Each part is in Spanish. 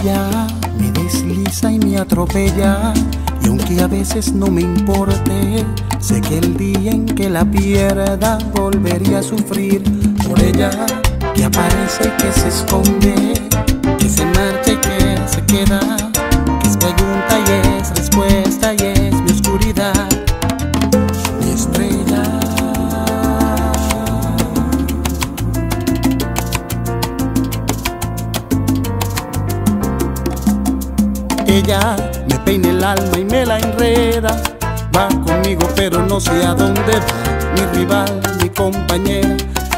Ella me desliza y me atropella, y aunque a veces no me importe, sé que el día en que la pierda volvería a sufrir por ella, que aparece y que se esconde, que se marcha y que se queda, que es pregunta y es respuesta y es mi oscuridad, mi estrella. Ella me peina el alma y me la enreda, va conmigo pero no sé a dónde va, mi rival, mi compañera,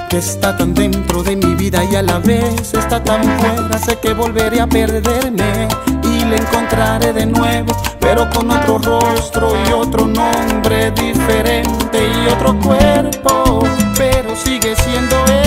que está tan dentro de mi vida y a la vez está tan fuera. Sé que volveré a perderme y la encontraré de nuevo, pero con otro rostro y otro nombre diferente y otro cuerpo, pero sigue siendo él.